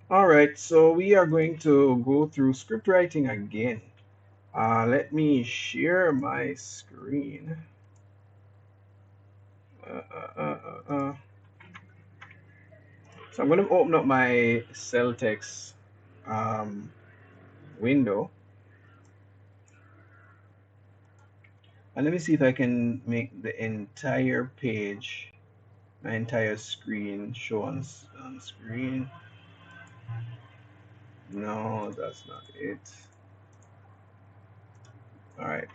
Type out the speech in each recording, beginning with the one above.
All right, so we are going to go through script writing again. Let me share my screen. Uh, uh, uh, uh. So I'm going to open up my Celtex um, window, and let me see if I can make the entire page, my entire screen show on screen. No, that's not it. All right,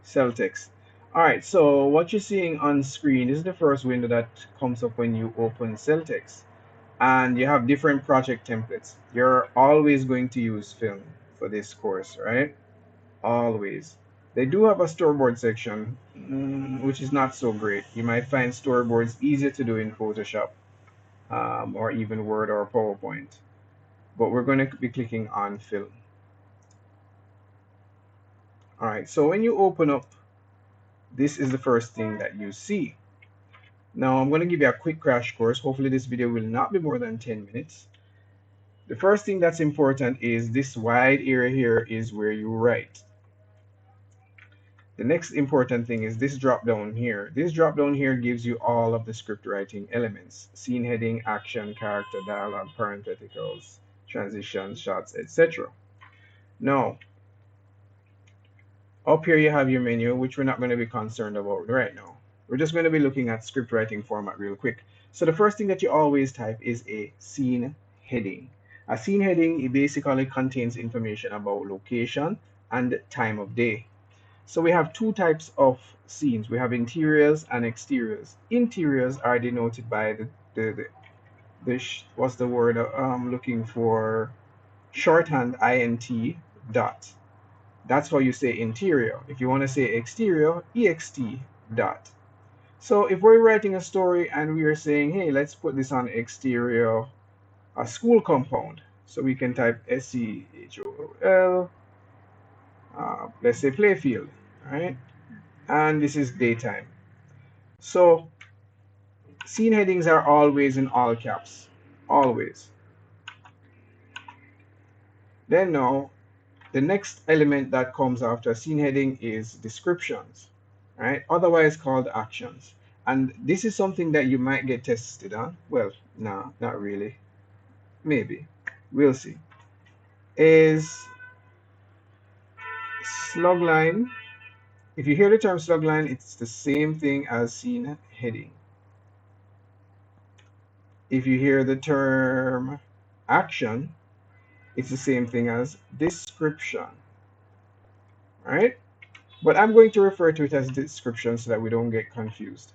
Celtex. All right, so what you're seeing on screen is the first window that comes up when you open Celtex. And you have different project templates. You're always going to use film for this course, right? Always. They do have a storyboard section, which is not so great. You might find storyboards easier to do in Photoshop or even Word or PowerPoint. But we're going to be clicking on film. All right, so when you open up, this is the first thing that you see. Now I'm going to give you a quick crash course. Hopefully this video will not be more than 10 minutes. The first thing that's important is this wide area here is where you write. The next important thing is this drop down here. This drop down here gives you all of the script writing elements: scene heading, action, character, dialogue, parentheticals, transitions, shots, etc. Now, up here you have your menu, which we're not going to be concerned about right now. We're just going to be looking at script writing format real quick. So the first thing that you always type is a scene heading. A scene heading, it basically contains information about location and time of day. So we have two types of scenes. We have interiors and exteriors. Interiors are denoted by what's the word I'm looking for? Shorthand int dot. That's how you say interior. If you want to say exterior, ext dot. So if we're writing a story and we are saying, hey, let's put this on exterior, a school compound. So we can type SCHOOL, let's say playfield, right? And this is daytime. So scene headings are always in all caps, always. Then now, the next element that comes after scene heading is descriptions, right? Otherwise called actions. And this is something that you might get tested on. Well, no, not really. Maybe. We'll see. Is slugline. If you hear the term slugline, it's the same thing as scene heading. If you hear the term action, it's the same thing as description, right? But I'm going to refer to it as description so that we don't get confused.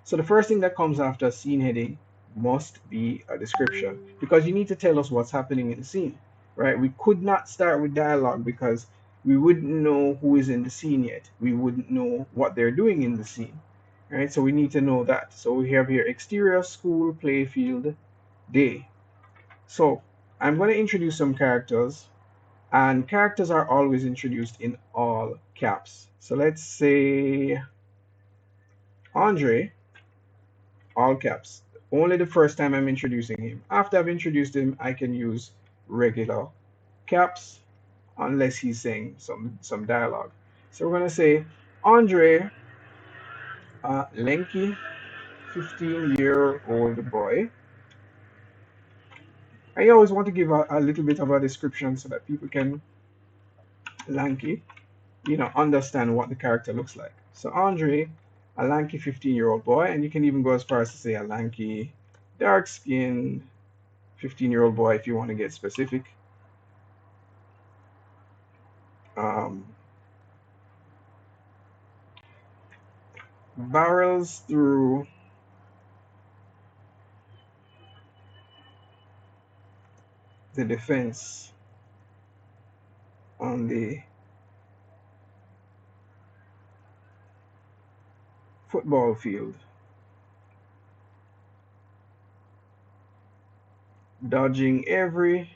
So the first thing that comes after scene heading must be a description because you need to tell us what's happening in the scene, right? We could not start with dialogue because we wouldn't know who is in the scene yet. We wouldn't know what they're doing in the scene, right? So we need to know that. So we have here exterior, school, playfield, day. So I'm going to introduce some characters, and characters are always introduced in all caps. So let's say Andre, all caps. Only the first time I'm introducing him. After I've introduced him, I can use regular caps unless he's saying some dialogue. So we're gonna say Andre, lanky, 15-year-old boy. I always want to give a little bit of a description so that people can lanky, understand what the character looks like. So Andre, a lanky 15-year-old boy, and you can even go as far as to say a lanky, dark-skinned 15-year-old boy if you want to get specific. Um, barrels through the defense on the football field, dodging every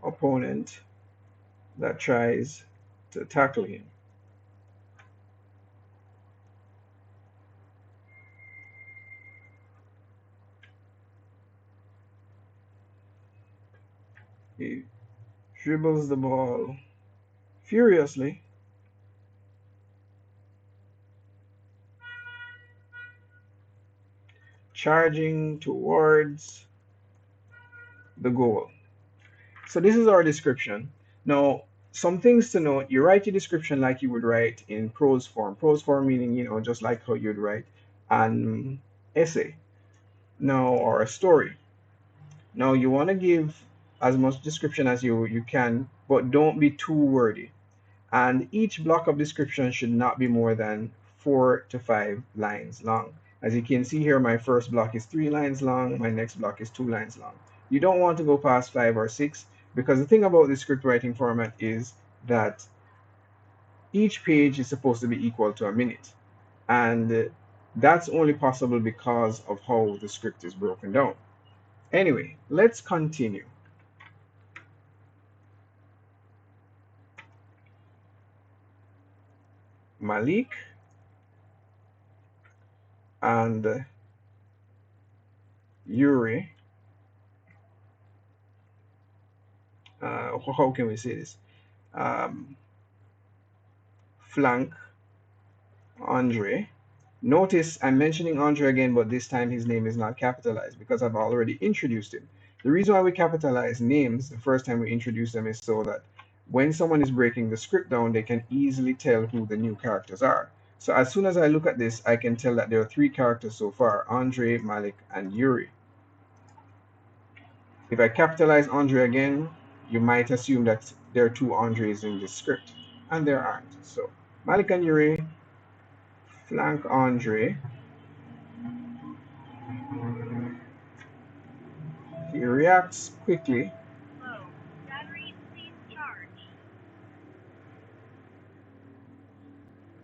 opponent that tries to tackle him. He dribbles the ball furiously, charging towards the goal. So this is our description. Now, some things to note, you write your description like you would write in prose form. Prose form meaning, just like how you'd write an essay, now, or a story. Now, you want to give as much description as you can, but don't be too wordy. And each block of description should not be more than 4 to 5 lines long. As you can see here, my first block is 3 lines long, my next block is 2 lines long. You don't want to go past 5 or 6, because the thing about the script writing format is that each page is supposed to be equal to a minute. And that's only possible because of how the script is broken down. Anyway, let's continue. Malik and Yuri, how can we say this? Um, Flank Andre. Notice I'm mentioning Andre again, but this time his name is not capitalized because I've already introduced him. The reason why we capitalize names the first time we introduce them is so that when someone is breaking the script down, they can easily tell who the new characters are. So as soon as I look at this, I can tell that there are 3 characters so far: Andre, Malik, and Yuri. If I capitalize Andre again, you might assume that there are 2 Andres in this script, and there aren't. So Malik and Yuri flank Andre. He reacts quickly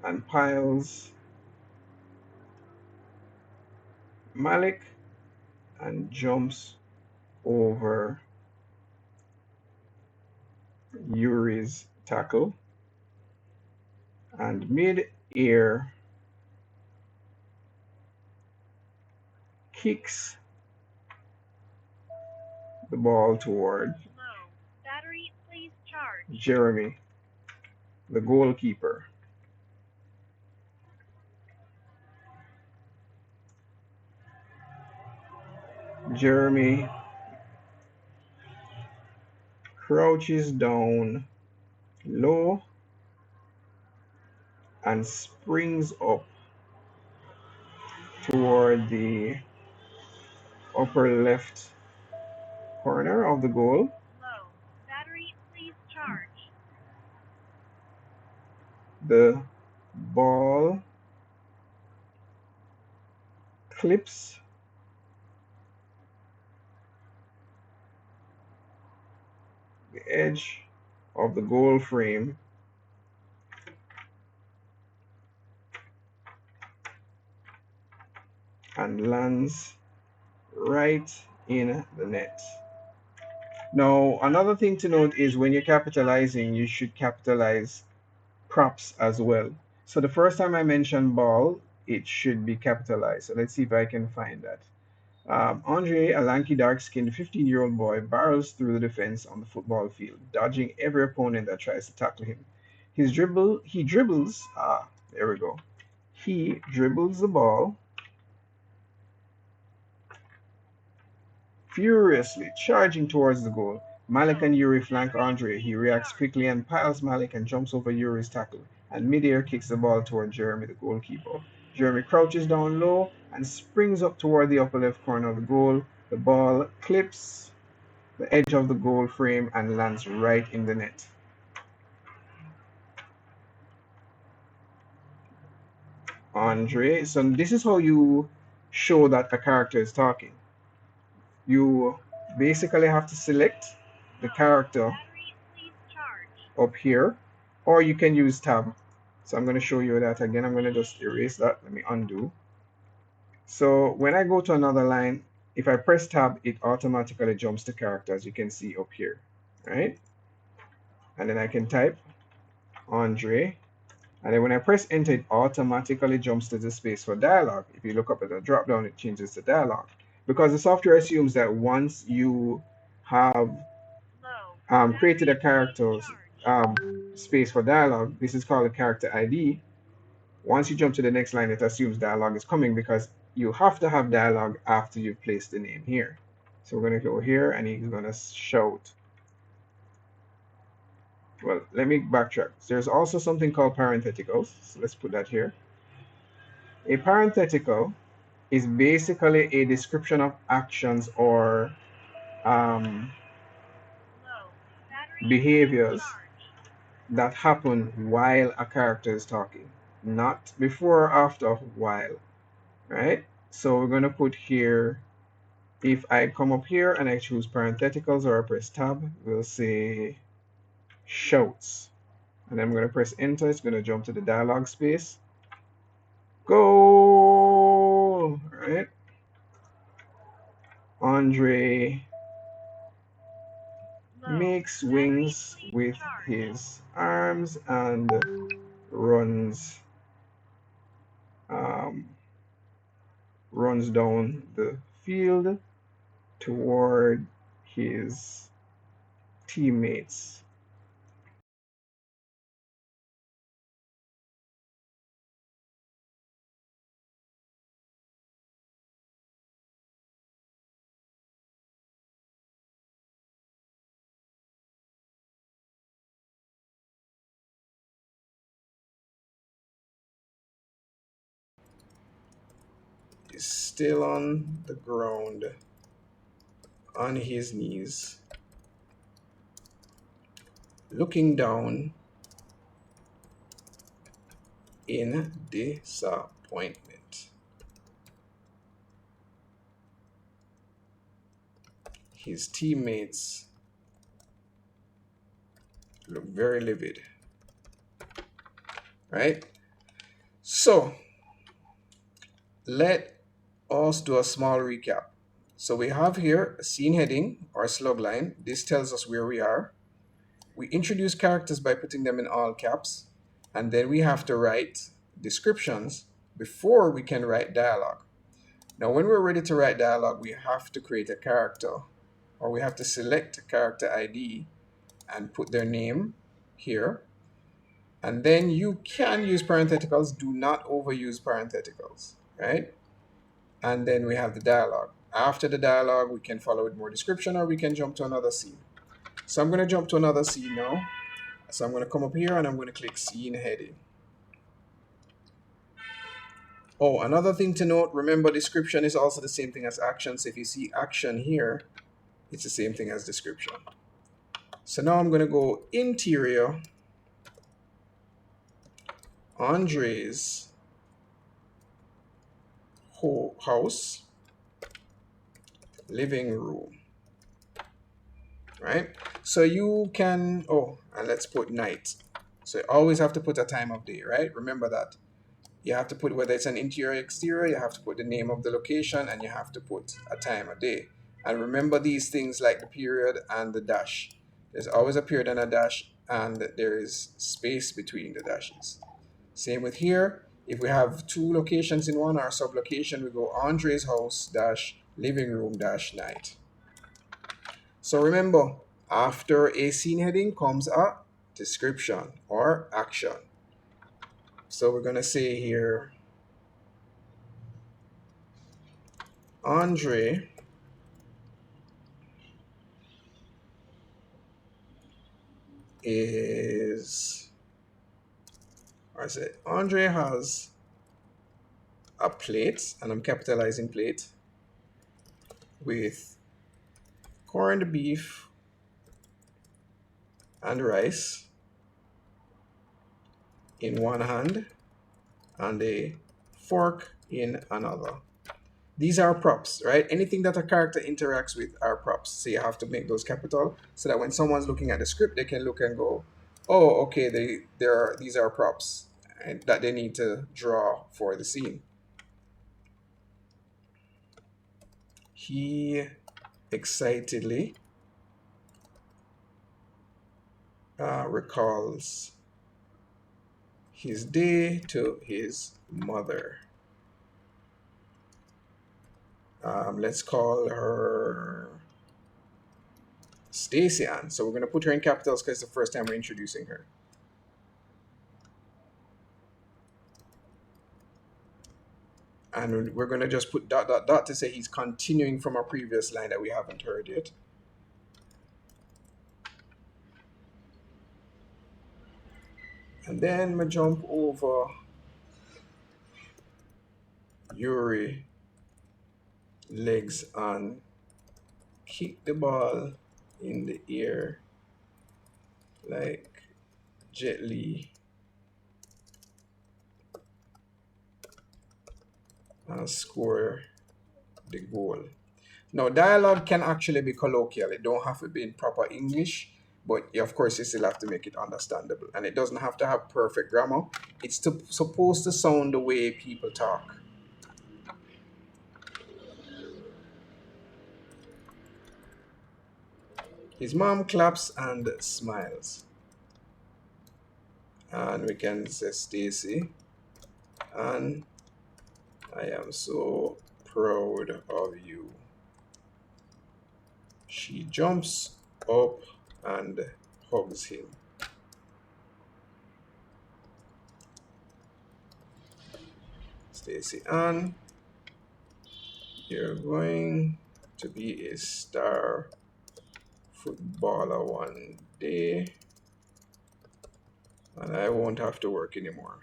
and piles Malik and jumps over Yuri's tackle, and mid-air kicks the ball toward Jeremy, the goalkeeper. Jeremy crouches down low and springs up toward the upper left corner of the goal. The ball clips the edge of the goal frame and lands right in the net. Now, another thing to note is when you're capitalizing, you should capitalize props as well. So the first time I mention ball, it should be capitalized. So let's see if I can find that. Andre, a lanky, dark-skinned 15-year-old boy, barrels through the defense on the football field, dodging every opponent that tries to tackle him. He dribbles. There we go. He dribbles the ball furiously, charging towards the goal. Malik and Yuri flank Andre. He reacts quickly and piles Malik and jumps over Yuri's tackle, and midair kicks the ball toward Jeremy, the goalkeeper. Jeremy crouches down low and springs up toward the upper left corner of the goal. The ball clips the edge of the goal frame and lands right in the net. Andre, so this is how you show that a character is talking. You basically have to select the character up here, or you can use tab. So I'm going to show you that again. I'm going to just erase that. Let me undo. So when I go to another line, if I press tab, it automatically jumps to character, as you can see up here, right? And then I can type Andre, and then when I press enter, it automatically jumps to the space for dialogue. If you look up at the drop down, it changes to dialogue, because the software assumes that once you have created a character space for dialogue. This is called a character ID. Once you jump to the next line, it assumes dialogue is coming because you have to have dialogue after you've placed the name here. So we're going to go here and he's going to shout. Well, let me backtrack. There's also something called parentheticals. So let's put that here. A parenthetical is basically a description of actions or um, behaviors that happen while a character is talking, not before or after a while, right? So we're going to put here, if I come up here and I choose parentheticals or I press tab, we'll say shouts. And I'm going to press enter. It's going to jump to the dialog space. Go! Right? Andre makes wings with his arms and runs um, runs down the field toward his teammates. He's still on the ground, on his knees, looking down in disappointment. His teammates look very livid, right? So let us do a small recap. So we have here a scene heading or slug line. This tells us where we are. We introduce characters by putting them in all caps, and then we have to write descriptions before we can write dialogue. Now, when we're ready to write dialogue, we have to create a character, or we have to select a character ID and put their name here. And then you can use parentheticals. Do not overuse parentheticals, right? And then we have the dialogue. After the dialogue, we can follow with more description, or we can jump to another scene. So I'm going to jump to another scene now. So I'm going to come up here and I'm going to click scene heading. Oh, another thing to note, remember description is also the same thing as action. So if you see action here, it's the same thing as description. So now I'm going to go interior, Andre's house, living room, right? So you can, oh, and let's put night. So you always have to put a time of day, right? Remember that. You have to put whether it's an interior or exterior, you have to put the name of the location, and you have to put a time of day. And remember these things like the period and the dash. There's always a period and a dash, and there is space between the dashes. Same with here. If we have two locations in one, our sublocation, we go Andre's house dash living room dash night. So remember, after a scene heading comes a description or action. So we're going to say here, Andre is, I said, Andre has a plate, and I'm capitalizing plate, with corned beef and rice in one hand and a fork in another. These are props, right? Anything that a character interacts with are props. So you have to make those capital so that when someone's looking at the script, they can look and go, oh, okay, these are props and that they need to draw for the scene. He excitedly recalls his day to his mother. Let's call her Stacy Ann. So we're going to put her in capitals because it's the first time we're introducing her. And we're going to just put ... to say he's continuing from our previous line that we haven't heard yet. And then we jump over Yuri legs and kick the ball in the air like Jet Li and score the goal. Now, dialogue can actually be colloquial. It don't have to be in proper English, but of course you still have to make it understandable. And it doesn't have to have perfect grammar. It's supposed to sound the way people talk. His mom claps and smiles. And we can say Stacy. And I am so proud of you. She jumps up and hugs him. Stacy Ann, you're going to be a star footballer one day, and I won't have to work anymore.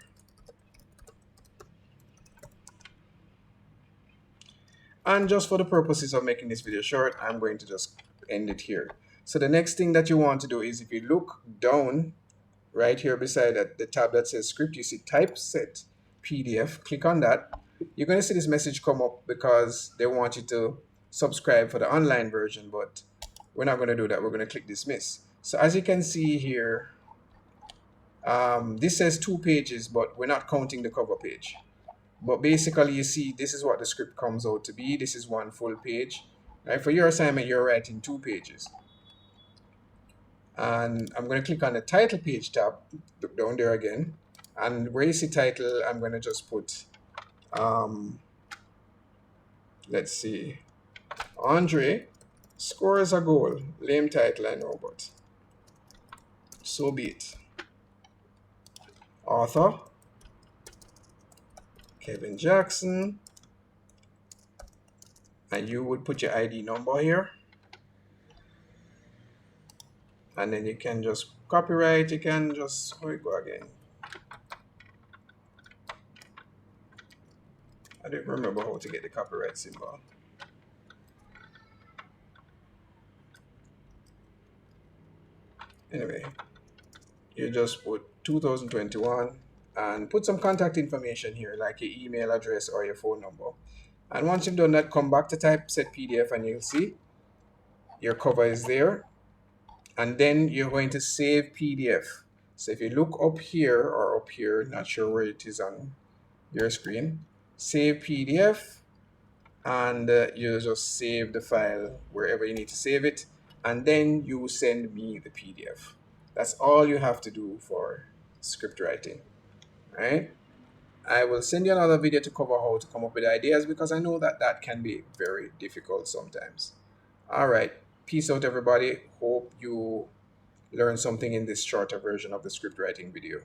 And just for the purposes of making this video short, I'm going to just end it here. So the next thing that you want to do is, if you look down right here beside the tab that says script, you see typeset PDF. Click on that. You're going to see this message come up because they want you to subscribe for the online version, but we're not going to do that. We're going to click dismiss. So as you can see here, this says 2 pages, but we're not counting the cover page. But basically, you see, this is what the script comes out to be. This is 1 full page. Right? For your assignment, you're writing 2 pages. And I'm going to click on the title page tab, look down there again. And where you see title, I'm going to just put, let's see, Andre scores a goal. Lame title, I know, but so be it. Author, Kevin Jackson. And you would put your ID number here. And then you can just copyright, you can just, where we go again? I don't remember how to get the copyright symbol. Anyway, you just put 2021 and put some contact information here, like your email address or your phone number. And once you've done that, come back to typeset PDF and you'll see your cover is there. And then you're going to save PDF. So if you look up here or up here, not sure where it is on your screen, save PDF, and you just save the file wherever you need to save it, and then you send me the PDF. That's all you have to do for script writing. All right? I will send you another video to cover how to come up with ideas, because I know that that can be very difficult sometimes. All right. Peace out, everybody. Hope you learned something in this shorter version of the script writing video.